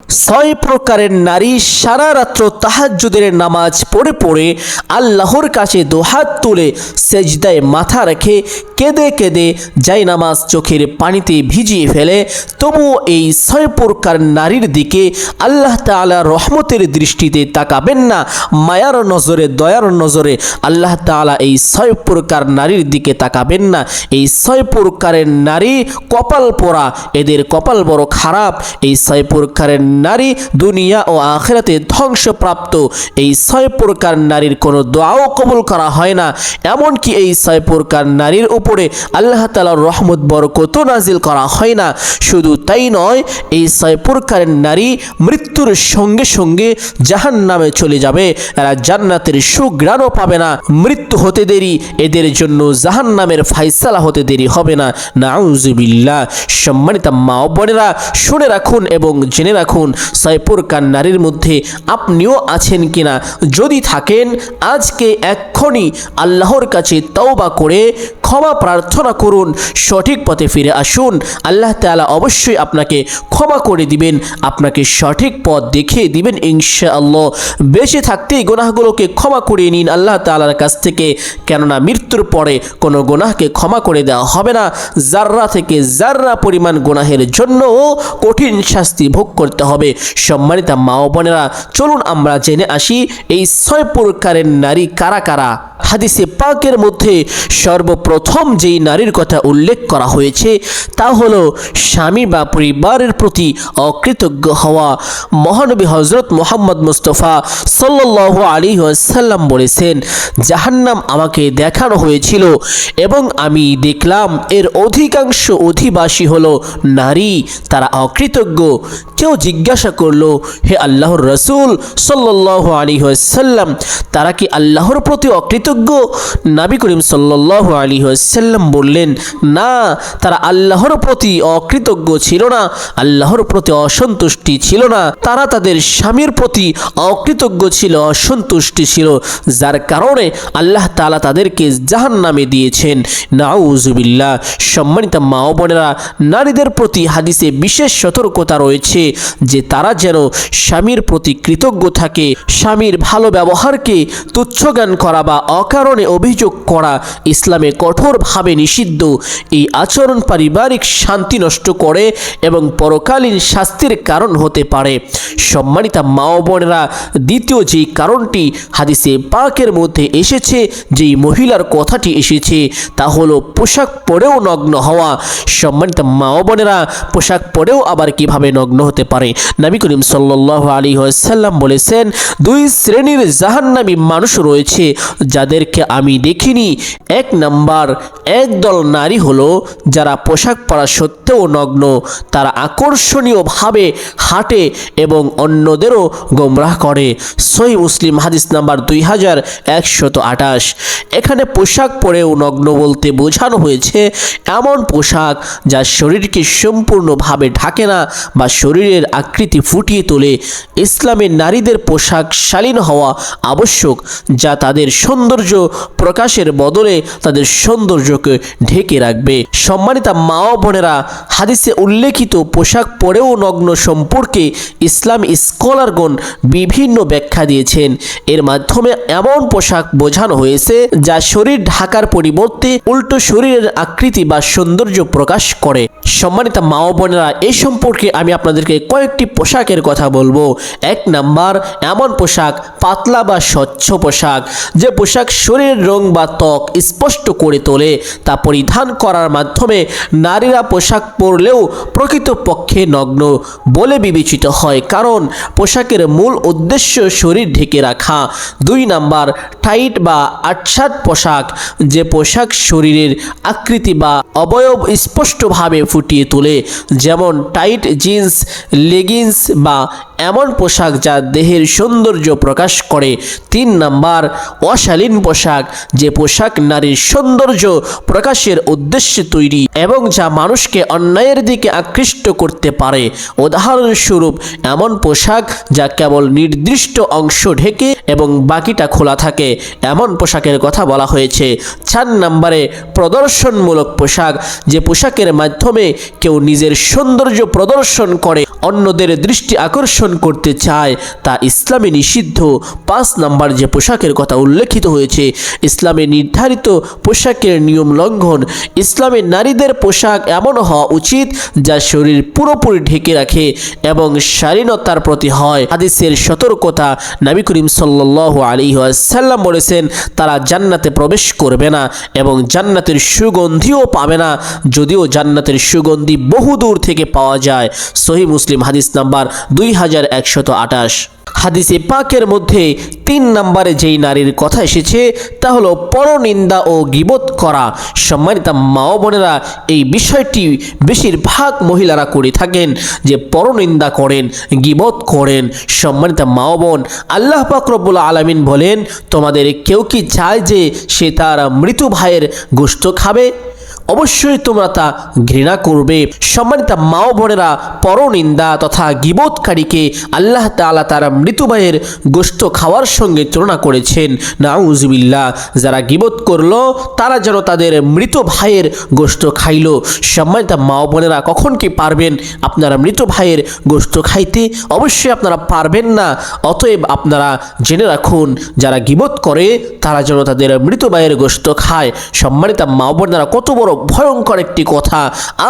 ছয় প্রকারের নারী সারা রাত্র তাহাজ্জুদের নামাজ পড়ে পড়ে আল্লাহর কাছে দুহাত তুলে সেজদায় মাথা রেখে কেঁদে কেঁদে জায়নামাজ চোখের পানিতে ভিজিয়ে ফেলে, তবুও এই ছয় প্রকার নারীর দিকে আল্লাহ তাআলা রহমতের দৃষ্টিতে তাকাবেন না, মায়ার নজরে, দয়ার নজরে আল্লাহ তাআলা এই ছয় প্রকার নারীর দিকে তাকাবেন না। এই ছয় প্রকারের নারী কপাল পোড়া, এদের কপাল বড় খারাপ। এই ছয় প্রকারের নারী দুনিয়া ও আখিরাতে ধ্বংসপ্রাপ্ত। এই ছয় প্রকার নারীর কোনো দোয়াও কবুল করা হয় না। এমনকি এই ছয় প্রকার নারীর উপরে আল্লাহ তাআলার রহমত বরকত নাজিল করা হয় না। শুধু তাই নয়, এই ছয় প্রকারের নারী মৃত্যুর সঙ্গে সঙ্গে জাহান্নামে চলে যাবে। এরা জান্নাতের সুঘ্রাণও পাবে না। মৃত্যু হতে দেরি, এদের জন্য জাহান্নামের ফায়সালা হতে দেরি হবে না। নাউজুবিল্লাহ। সম্মানিত মা ও বোনেরা, শুনে রাখুন এবং জেনে রাখুন, ছয় প্রকার নারীর মধ্যে আপনিও আছেন কিনা। যদি থাকেন, আজকে এক্ষুনি আল্লাহর কাছে তওবা করে ক্ষমা প্রার্থনা করুন, সঠিক পথে ফিরে আসুন। আল্লাহ তাআলা অবশ্যই আপনাকে ক্ষমা করে দিবেন, আপনাকে সঠিক পথ দেখিয়ে দিবেন ইনশাআল্লাহ। বেঁচে থাকতেই গুনাহগুলোকে ক্ষমা করে নিন আল্লাহ তাআলার কাছ থেকে, কেননা মৃত্যুর পরে কোনো গুনাহকে ক্ষমা করে দেওয়া হবে না। জাররা থেকে জাররা পরিমাণ গুনাহের জন্য কঠিন শাস্তি ভোগ করতে হবে। সম্মানিত মা ও বোনেরা, চলুন আমরা জেনে আসি এই ছয় প্রকারের নারী কারা কারা। হাদিসে পাকের মধ্যে সর্বপ্রথম যেই নারীর কথা উল্লেখ করা হয়েছে তা হলো স্বামী বা পরিবারের প্রতি অকৃতজ্ঞ হওয়া। মহানবী হযরত মুহাম্মদ মুস্তাফা সাল্লাল্লাহু আলাইহি ওয়াসাল্লাম বলেছেন, জাহান্নাম আমাকে দেখানো হয়েছিল এবং আমি দেখলাম এর অধিকাংশ অধিবাসী হলো নারী, তারা অকৃতজ্ঞ। কেউ জিজ্ঞাসা করলো, হে আল্লাহর রাসূল সাল্লাল্লাহু আলাইহি ওয়াসাল্লাম, তারা কি আল্লাহর প্রতি অকৃতজ্ঞ? নবী করিম সাল্লাল্লাহু আলাইহি ওয়াসাল্লাম বললেন, না, তারা আল্লাহর প্রতি অকৃতজ্ঞ ছিল না, আল্লাহর প্রতি অসন্তুষ্টি ছিল না, তারা তাদের স্বামীর প্রতি অকৃতজ্ঞ ছিল, অসন্তুষ্টি ছিল, যার কারণে আল্লাহ তাআলা তাদেরকে জাহান্নামে দিয়েছেন। নাউজুবিল্লাহ। সম্মানিত মা ও বোনেরা, নারীদের প্রতি হাদিসে বিশেষ সতর্কতা রয়েছে যে তারা যেন স্বামীর প্রতি কৃতজ্ঞ থাকে। স্বামীর ভালো ব্যবহারকে তুচ্ছজ্ঞান করা বা অকারণে অভিযোগ করা ইসলামে কঠোরভাবে নিষিদ্ধ। এই আচরণ পারিবারিক শান্তি নষ্ট করে এবং পরকালীন শাস্তির কারণ হতে পারে। সম্মানিত মা ও বোনেরা, দ্বিতীয় যেই কারণটি হাদিসে পাকের মধ্যে এসেছে, যেই মহিলার কথাটি এসেছে তা হলো পোশাক পরেও নগ্ন হওয়া। সম্মানিত মা ও বোনেরা, পোশাক পরেও আবার কিভাবে নগ্ন হতে পারে? নবী করিম সাল্লাল্লাহু আলাইহি ওয়াসাল্লাম বলেছেন, দুই শ্রেণীর জাহান্নামী মানুষ রয়েছে যাদেরকে আমি দেখিনি। এক নাম্বার, একদল নারী হলো যারা পোশাক পরা সত্ত্বেও নগ্ন। তারা আকর্ষণীয়ভাবে হাঁটে এবং অন্যদেরও গোমরাহ করে। সহিহ মুসলিম হাদিস নাম্বার 2128। এখানে পোশাক পরেও নগ্ন বলতে বোঝানো হয়েছে এমন পোশাক যা শরীরকে সম্পূর্ণভাবে ঢাকে না বা শরীরের আকৃতি ফুটিয়ে তোলে। ইসলামে নারীদের পোশাক শালীন হওয়া আবশ্যক, যা তাদের সৌন্দর্য প্রকাশের বদলে তাদের সৌন্দর্যকে ঢেকে রাখবে। সম্মানিত মা ও বোনেরা, হাদিসে উল্লেখিত পোশাক পরেও নগ্ন সম্পর্কে ইসলাম স্কলারগণ বিভিন্ন ব্যাখ্যা দিয়েছেন। এর মাধ্যমে এমন পোশাক বোঝানো হয়েছে যা শরীর ঢাকার পরিবর্তে উল্টো শরীরের আকৃতি বা সৌন্দর্য প্রকাশ করে। সম্মানিত মা ও বোনেরা, এই সম্পর্কে আমি আপনাদেরকে কয়েকটি পোশাকের কথা বলবো। এক নাম্বার, এমন পোশাক পাতলা বা স্বচ্ছ পোশাক, যে পোশাক শরীরের রং বা ত্বক স্পষ্ট করে তোলে। তা পরিধান করার মাধ্যমে নারীরা পোশাক পরলেও প্রকৃতপক্ষে নগ্ন বলে বিবেচিত হয়, কারণ পোশাকের মূল উদ্দেশ্য শরীর ঢেকে রাখা। দুই নাম্বার, টাইট বা আটসাট পোশাক, যে পোশাক শরীরের আকৃতি বা অবয়ব স্পষ্টভাবে ফুটিয়ে তোলে, যেমন টাইট জিন্স, লেগিংস বা এমন পোশাক যা দেহের সৌন্দর্য প্রকাশ করে। 3 নাম্বার অশালীন পোশাক, যে পোশাক নারীর সৌন্দর্য প্রকাশের উদ্দেশ্যে তৈরি এবং যা মানুষকে অন্যায়ের দিকে আকৃষ্ট করতে পারে। উদাহরণস্বরূপ এমন পোশাক যা কেবল নির্দিষ্ট অংশ ঢেকে এবং বাকিটা খোলা থাকে, এমন পোশাকের কথা বলা হয়েছে। 4 নম্বরে প্রদর্শনমূলক পোশাক, যে পোশাকের মাধ্যমে কেউ নিজের সৌন্দর্য প্রদর্শন করে, অন্যদের দৃষ্টি আকর্ষণ করতে চায়, তা ইসলামে নিষিদ্ধ। 5 নাম্বার যে পোশাকের কথা উল্লেখিত হয়েছে, ইসলামে নির্ধারিত পোশাকের নিয়ম লঙ্ঘন। ইসলামে নারীদের পোশাক এমন হওয়া উচিত যা শরীর পুরোপুরি ঢেকে রাখে এবং শালীনতার প্রতি হয়। হাদিসের সতর্কতা, নবী করিম সাল্লাল্লাহু আলাইহি ওয়াসাল্লাম বলেছেন, তারা জান্নাতে প্রবেশ করবে না এবং জান্নাতের সুগন্ধিও পাবে না, যদিও জান্নাতের সুগন্ধি বহু দূর থেকে পাওয়া যায়। সহিহ মুসলিম হাদিস নাম্বার 2128। হাদিসে পাকের মধ্যে 3 নম্বরে যেই নারীর কথা এসেছে তা হলো পরনিন্দা ও গীবত করা। সম্মানিত মা ও বোনেরা, এই বিষয়টি বেশিরভাগ মহিলারা করে থাকেন, যে পরনিন্দা করেন, গীবত করেন। সম্মানিত মা ও বোন, আল্লাহ পাক রব্বুল আলামিন বলেন, তোমাদের কেউ কি চায় যে সে তার মৃত ভাইয়ের গোশত খাবে? অবশ্যই তোমরা তা ঘৃণা করবে। সম্মানিত মা ও বোনেরা, পরনিন্দা তথা গীবতকারীকে আল্লাহ তাআলা তার মৃত ভাইয়ের গোশত খাওয়ার সঙ্গে তুলনা করেছেন। নাউজুবিল্লাহ, যারা গীবত করলো তারা যেন তাদের মৃত ভাইয়ের গোশত খাইল। সম্মানিত মা ও বোনেরা, কখন কি পারবেন আপনারা মৃত ভাইয়ের গোশত খাইতে? অবশ্যই আপনারা পারবেন না। অতএব আপনারা জেনে রাখুন, যারা গীবত করে তারা যেন তাদের মৃত ভাইয়ের গোশত খায়। সম্মানিত মা ও বোনেরা, কত বড় ভয়ঙ্কর একটি কথা।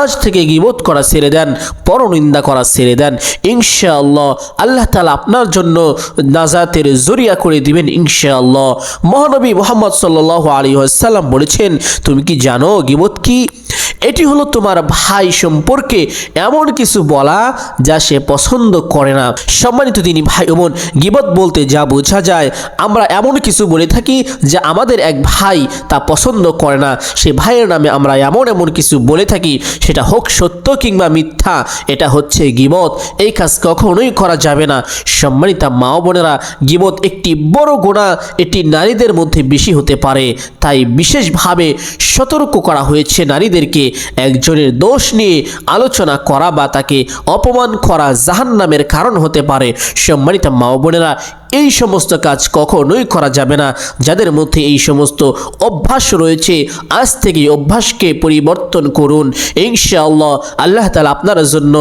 আজ থেকে গীবত করা ছেড়ে দেন, পরনিন্দা করা ছেড়ে দেন। ইনশাআল্লাহ আল্লাহ তাআলা আপনার জন্য নাজাতের জরিয়া করে দিবেন ইনশাআল্লাহ। মহানবী মুহাম্মদ সাল্লাল্লাহু আলাইহি ওয়াসাল্লাম বলেছেন, তুমি কি জানো গীবত কি? এটি হলো তোমার ভাই সম্পর্কে এমন কিছু বলা যা সে পছন্দ করে না। সম্মানিত দিনী ভাই ও বোন, গীবত বলতে যা বোঝা যায়, আমরা এমন কিছু বলে থাকি যে আমাদের এক ভাই তা পছন্দ করে না, সে ভাইয়ের নামে আমরা এমন কিছু বলে থাকি, সেটা হোক সত্য কিংবা মিথ্যা, এটা হচ্ছে গীবত। এই কাজ কখনোই করা যাবে না। সম্মানিত মা ও বোনেরা, গীবত একটি বড় গুনাহ, এটি নারীদের মধ্যে বেশি হতে পারে, তাই বিশেষভাবে সতর্ক করা হয়েছে নারীদেরকে। একজনের দোষ নিয়ে আলোচনা করা বা তাকে অপমান করা জাহান্নামের কারণ হতে পারে। সম্মানিত মা ও বোনেরা, এই সমস্ত কাজ কখনোই করা যাবে না। যাদের মধ্যে এই সমস্ত অভ্যাস রয়েছে, আজ থেকে অভ্যাসকে পরিবর্তন করুন। ইনশাআল্লাহ আল্লাহ তাআলা আপনার জন্য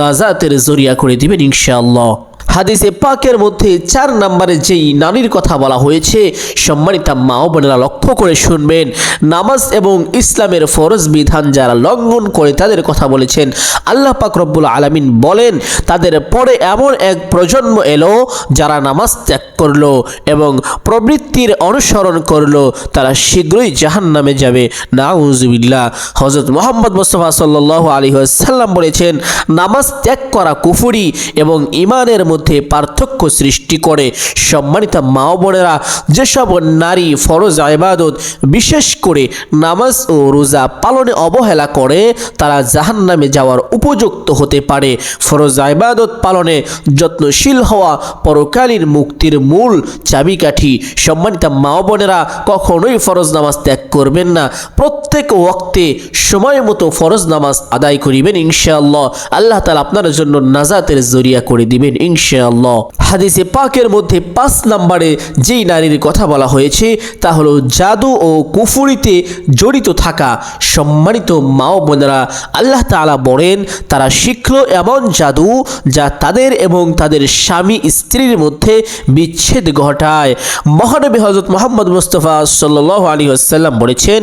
নাজাতের জরিয়া করে দিবেন ইনশাআল্লাহ। হাদিসে পাকের মধ্যে 4 নম্বরে যেই নারীর কথা বলা হয়েছে, সম্মানিত মা ও বোনেরা লক্ষ্য করে শুনবেন। নামাজ এবং ইসলামের ফরজ বিধান যারা লঙ্ঘন করে তাদের কথা বলেছেন। আল্লাহ পাক রব্বুল আলামিন বলেন, তাদের পরে এমন এক প্রজন্ম এলো যারা নামাজ ত্যাগ করলো এবং প্রবৃত্তির অনুসরণ করলো, তারা শীঘ্রই জাহান্নামে যাবে। নাউজুবিল্লাহ। হযরত মুহাম্মদ মুস্তাফা সাল্লাল্লাহু আলাইহি ওয়াসাল্লাম বলেছেন, নামাজ ত্যাগ করা কুফরি এবং ঈমানের মধ্যে পার্থক্য সৃষ্টি করে। সম্মানিত মা ও বোনেরা, যেসব নারী ফরজ ইবাদত বিশেষ করে নামাজ ও রোজা পালনে অবহেলা করে, তারা জাহান্নামে যাওয়ার উপযুক্ত হতে পারে। ফরজ ইবাদত পালনে যত্নশীল হওয়া পরকালীন মুক্তির মূল চাবিকাঠি। সম্মানিত মা ও বোনেরা, কখনোই ফরজ নামাজ ত্যাগ করবেন না। প্রত্যেক ওয়াক্তে সময় মতো ফরজ নামাজ আদায় করিবেন ইনশাআল্লাহ। আল্লাহ তাআলা আপনার জন্য নাজাতের জরিয়া করে দিবেন ইনশাআল্লাহ। হাদিসে পাকের মধ্যে 5 নম্বরে যেই নারীর কথা বলা হয়েছে তা হলো জাদু ও কুফরিতে জড়িত থাকা। সম্মানিত মা ও বোনেরা, আল্লাহ তাআলা বলেন, তারা শিখলো এমন জাদু যা তাদের এবং তাদের স্বামী স্ত্রীর মধ্যে বিচ্ছেদ ঘটায়। মহানবী হযরত মুহাম্মদ মুস্তাফা সাল্লাল্লাহু আলাইহি ওয়াসাল্লাম বলেছেন,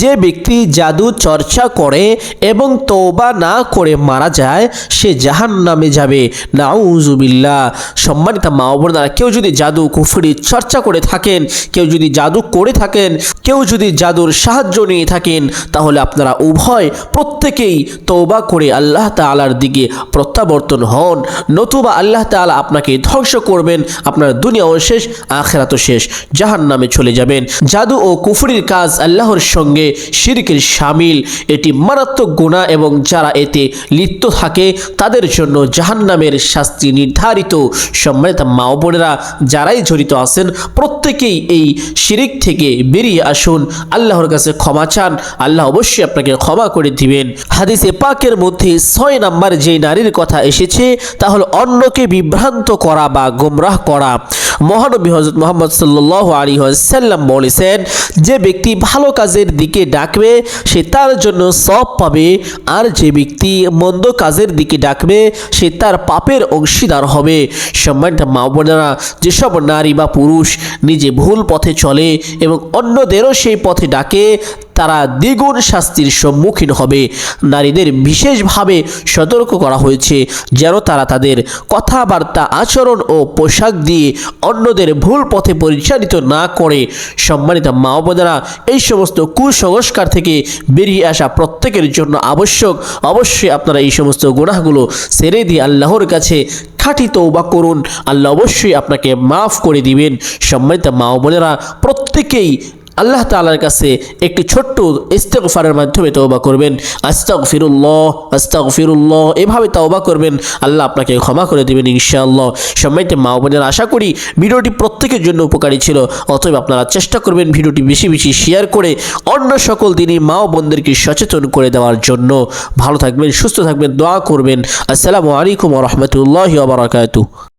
যে ব্যক্তি জাদু চর্চা করে এবং তওবা না করে মারা যায়, সে জাহান্নামে যাবে। নাউজুবিল্লাহ। সম্মানিত মা ও বোনেরা, কেউ যদি জাদু কুফরি চর্চা করে থাকেন, কেউ যদি জাদু করে থাকেন, কেউ যদি জাদুর সাহায্য নিয়ে থাকেন, তাহলে আপনারা উভয় প্রত্যেকেই তওবা করে আল্লাহ তাআলার দিকে প্রত্যাবর্তন হন, নতুবা আল্লাহ তাআলা আপনাকে ধ্বংস করবেন। আপনার দুনিয়াও শেষ, আখিরাতও শেষ, জাহান্নামে চলে যাবেন। জাদু ও কুফরির কাজ আল্লাহর সঙ্গে শিরকের শামিল। এটি মারাত্মক গুনাহ এবং যারা এতে লিপ্ত থাকে তাদের জন্য জাহান্নামের শাস্তি নির্ধারিত। সম্মানিত মা ও বোনেরা, যারাই জড়িত আছেন প্রত্যেকেই এই শিরিক থেকে বেরিয়ে আসুন, আল্লাহর কাছে ক্ষমা চান, আল্লাহ অবশ্যই আপনাকে ক্ষমা করে দিবেন। হাদিসে পাকের মধ্যে 6 নাম্বার যে নারীর কথা এসেছে তা হলো অন্যকে বিভ্রান্ত করা বা গোমরাহ করা। মহানবী হযরত মুহাম্মদ সাল্লাল্লাহু আলাইহি ওয়াসাল্লাম বলেছেন, যে ব্যক্তি ভালো কাজের দিকে ডাকবে সে তার জন্য সওয়াব পাবে, আর যে ব্যক্তি মন্দ কাজের দিকে ডাকবে সে তার পাপের অংশীদার হবে। সম্মানিত মা বোনেরা, যেসব নারী বা পুরুষ নিজে ভুল পথে চলে এবং অন্যদেরও সেই পথে ডাকে তারা দ্বিগুণ শাস্তির সম্মুখীন হবে। নারীদের বিশেষভাবে সতর্ক করা হয়েছে যেন তারা তাদের কথাবার্তা, আচরণ ও পোশাক দিয়ে অন্যদের ভুল পথে পরিচালিত না করে। সম্মানিত মা ও বোনেরা, এই সমস্ত কুসংস্কার থেকে বেরিয়ে আসা প্রত্যেকের জন্য আবশ্যক। অবশ্যই আপনারা এই সমস্ত গুনাহগুলো ছেড়ে দিয়ে আল্লাহর কাছে খাঁটি তওবা করুন, আল্লাহ অবশ্যই আপনাকে মাফ করে দিবেন। সম্মানিত মা ও বোনেরা, প্রত্যেকেই আল্লাহ তাআলার কাছে একটি ছোট্ট ইস্তেগফারের মাধ্যমে তওবা করবেন। আস্তাগফিরুল্লাহ আস্তাগফিরুল্লাহ, এভাবে তওবা করবেন, আল্লাহ আপনাকে ক্ষমা করে দেবেন ইনশাআল্লাহ। সম্মানিত মা ও বোনেরা, আশা করি ভিডিওটি প্রত্যেকের জন্য উপকারী ছিল। অতএব আপনারা চেষ্টা করবেন ভিডিওটি বেশি বেশি শেয়ার করে অন্য সকল দিনই মা ও বোনদেরকে সচেতন করে দেওয়ার জন্য। ভালো থাকবেন, সুস্থ থাকবেন, দোয়া করবেন। আসসালামু আলাইকুম ওয়া রাহমাতুল্লাহি ওয়া বারাকাতুহু।